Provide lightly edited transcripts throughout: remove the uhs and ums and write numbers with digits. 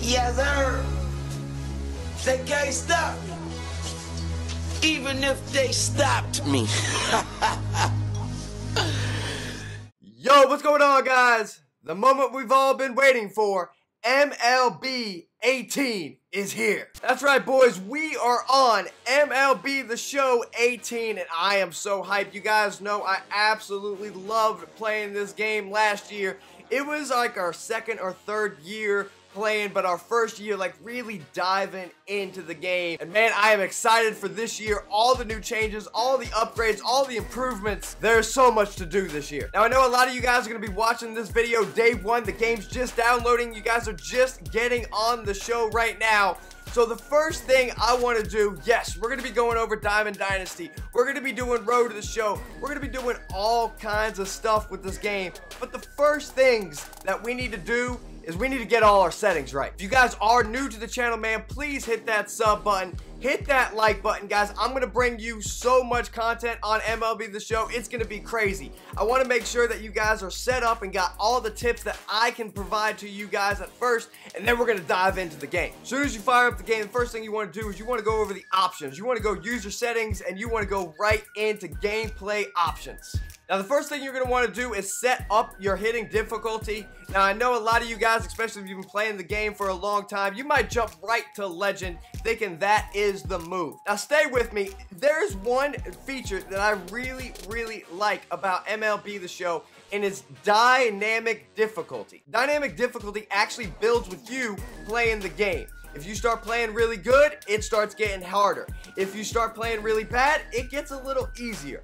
Yes, sir. They can't stop me. Even if they stopped me. Yo, what's going on, guys? The moment we've all been waiting for, MLB 18 is here. That's right, boys. We are on MLB The Show 18, and I am so hyped. You guys know I absolutely loved playing this game last year. It was like our second or third year playing, but our first year like really diving into the game. And man, I am excited for this year. All the new changes, all the upgrades, all the improvements. There's so much to do this year. Now I know a lot of you guys are going to be watching this video day one. The game's just downloading. You guys are just getting on the show right now. So the first thing I want to do, yes, we're going to be going over Diamond Dynasty. We're going to be doing Road to the Show. We're going to be doing all kinds of stuff with this game. But the first things that we need to do is we need to get all our settings right. If you guys are new to the channel, man, please hit that sub button. Hit that like button, guys. I'm going to bring you so much content on MLB The Show. It's going to be crazy. I want to make sure that you guys are set up and got all the tips that I can provide to you guys at first, and then we're going to dive into the game. As soon as you fire up the game, the first thing you want to do is you want to go over the options. You want to go user settings, and you want to go right into gameplay options. Now, the first thing you're going to want to do is set up your hitting difficulty. Now, I know a lot of you guys, especially if you've been playing the game for a long time, you might jump right to Legend thinking that is the move. Now, stay with me. There's one feature that I really, really like about MLB The Show, and it's dynamic difficulty. Dynamic difficulty actually builds with you playing the game. If you start playing really good, it starts getting harder. If you start playing really bad, it gets a little easier.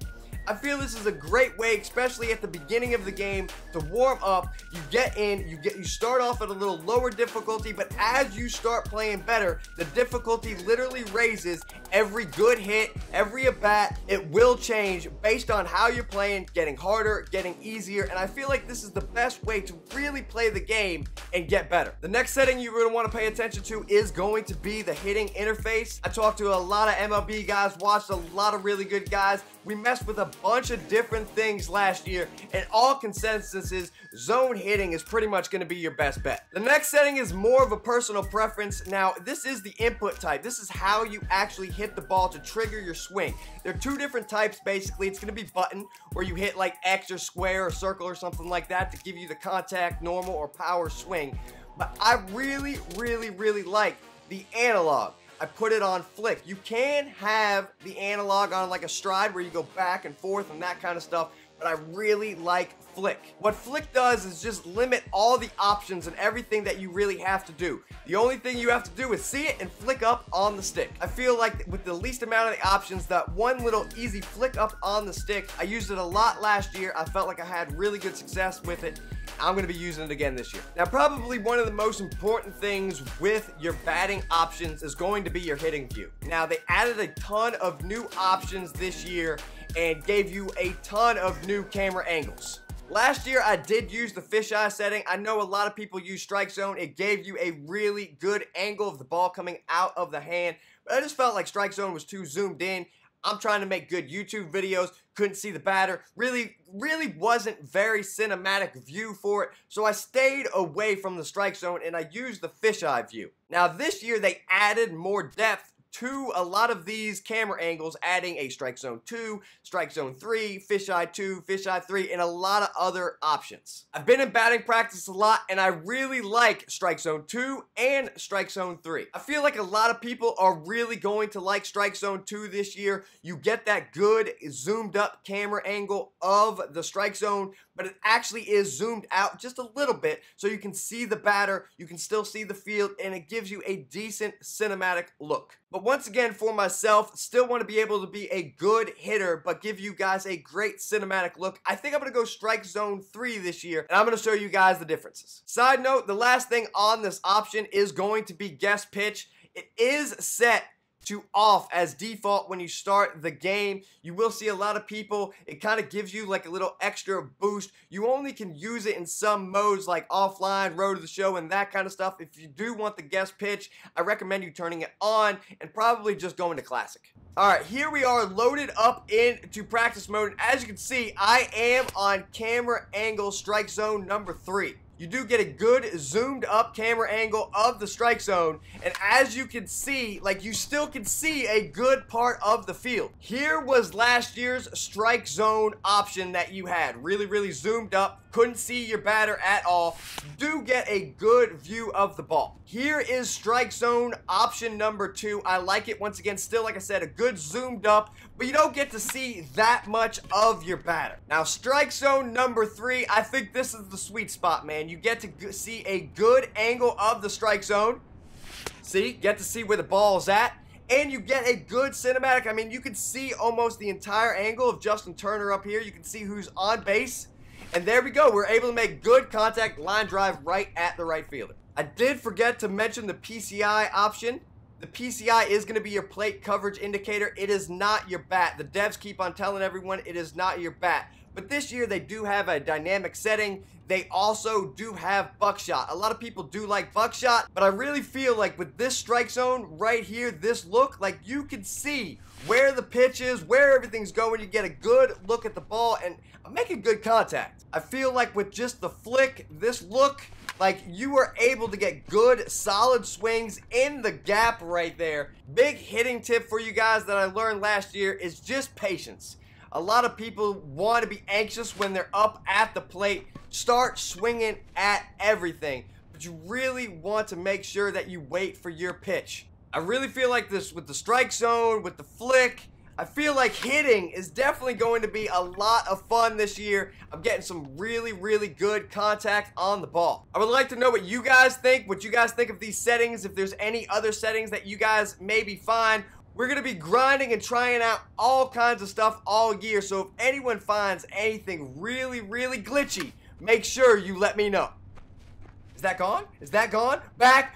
I feel this is a great way, especially at the beginning of the game, to warm up. You get in, you start off at a little lower difficulty, but as you start playing better, the difficulty literally raises. Every good hit, every at bat, it will change based on how you're playing, getting harder, getting easier, and I feel like this is the best way to really play the game and get better. The next setting you're going to want to pay attention to is going to be the hitting interface. I talked to a lot of MLB guys, watched a lot of really good guys. We messed with a bunch of different things last year, and all consensus is zone hitting is pretty much going to be your best bet. The next setting is more of a personal preference. Now, this is the input type. This is how you actually hit the ball to trigger your swing. There are two different types, basically. It's going to be button, where you hit like X or square or circle or something like that to give you the contact, normal, or power swing. But I really, really, really like the analog. I put it on flick. You can have the analog on like a stride where you go back and forth and that kind of stuff, but I really like flick. What flick does is just limit all the options and everything that you really have to do. The only thing you have to do is see it and flick up on the stick. I feel like with the least amount of the options, that one little easy flick up on the stick, I used it a lot last year. I felt like I had really good success with it. I'm going to be using it again this year. Now, probably one of the most important things with your batting options is going to be your hitting view. Now, they added a ton of new options this year and gave you a ton of new camera angles. Last year, I did use the fisheye setting. I know a lot of people use strike zone. It gave you a really good angle of the ball coming out of the hand, but I just felt like strike zone was too zoomed in. I'm trying to make good YouTube videos, couldn't see the batter, really wasn't very cinematic view for it, so I stayed away from the strike zone and I used the fisheye view. Now this year they added more depth to a lot of these camera angles, adding a strike zone 2, strike zone 3, fisheye 2, fisheye 3, and a lot of other options. I've been in batting practice a lot, and I really like strike zone 2 and strike zone 3. I feel like a lot of people are really going to like strike zone 2 this year. You get that good zoomed up camera angle of the strike zone, but it actually is zoomed out just a little bit so you can see the batter, you can still see the field, and it gives you a decent cinematic look. But once again, for myself, still want to be able to be a good hitter, but give you guys a great cinematic look. I think I'm going to go strike zone 3 this year, and I'm going to show you guys the differences. Side note, the last thing on this option is going to be guess pitch. It is set to off as default when you start the game. You will see a lot of people, it kind of gives you like a little extra boost. You only can use it in some modes like offline, road to the show, and that kind of stuff. If you do want the guest pitch, I recommend you turning it on and probably just going to classic. Alright, here we are loaded up into practice mode. As you can see, I am on camera angle strike zone number 3. you do get a good zoomed up camera angle of the strike zone, and as you can see, like, you still can see a good part of the field. Here was last year's strike zone option that you had, really zoomed up, couldn't see your batter at all. Do get a good view of the ball. Here is strike zone option number 2. I like it. Once again, still, like I said, a good zoomed up, but you don't get to see that much of your batter. Now, strike zone number 3, I think this is the sweet spot, man. You get to see a good angle of the strike zone. See, get to see where the ball is at. And you get a good cinematic. I mean, you can see almost the entire angle of Justin Turner up here. You can see who's on base. And there we go. We're able to make good contact line drive right at the right fielder. I did forget to mention the PCI option. The PCI is going to be your plate coverage indicator. It is not your bat. The devs keep on telling everyone it is not your bat. But this year they do have a dynamic setting. They also do have buckshot. A lot of people do like buckshot, but I really feel like with this strike zone right here, this look, like you can see where the pitch is, where everything's going. You get a good look at the ball and making good contact. I feel like with just the flick, this look, like you are able to get good solid swings in the gap right there. Big hitting tip for you guys that I learned last year is just patience. A lot of people want to be anxious when they're up at the plate. Start swinging at everything, but you really want to make sure that you wait for your pitch. I really feel like this with the strike zone, with the flick, I feel like hitting is definitely going to be a lot of fun this year. I'm getting some really good contact on the ball. I would like to know what you guys think of these settings, if there's any other settings that you guys maybe find. We're going to be grinding and trying out all kinds of stuff all year, so if anyone finds anything really glitchy, make sure you let me know. Is that gone? Is that gone? Back,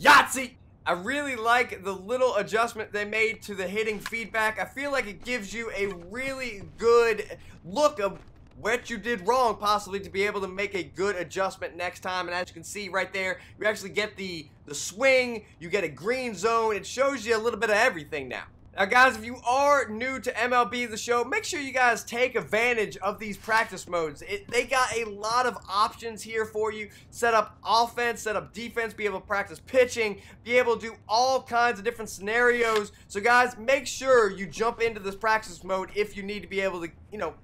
Yahtzee! I really like the little adjustment they made to the hitting feedback. I feel like it gives you a really good look of what you did wrong, possibly, to be able to make a good adjustment next time. And as you can see right there, you actually get the swing, you get a green zone. It shows you a little bit of everything now. Now guys, if you are new to MLB The Show, make sure you guys take advantage of these practice modes. They got a lot of options here for you. Set up offense, set up defense, be able to practice pitching, be able to do all kinds of different scenarios. So guys, make sure you jump into this practice mode if you need to be able to,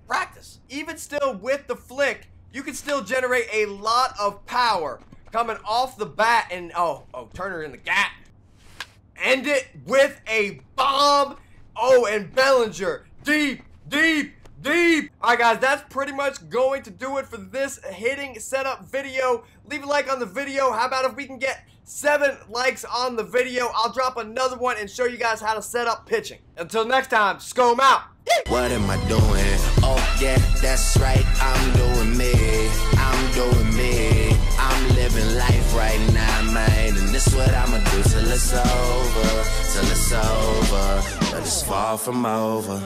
practice. Even still with the flick, you can still generate a lot of power coming off the bat. And oh, Turner in the gap. End it with a bomb. Oh, and Bellinger. Deep. Alright guys, that's pretty much going to do it for this hitting setup video. Leave a like on the video. How about if we can get 7 likes on the video? I'll drop another one and show you guys how to set up pitching. Until next time, Scomo out. What am I doing? Oh yeah, that's right, I'm doing me. I'm living life right now, man. And this is what I'ma do till it's over. Till it's over, but it's far from over.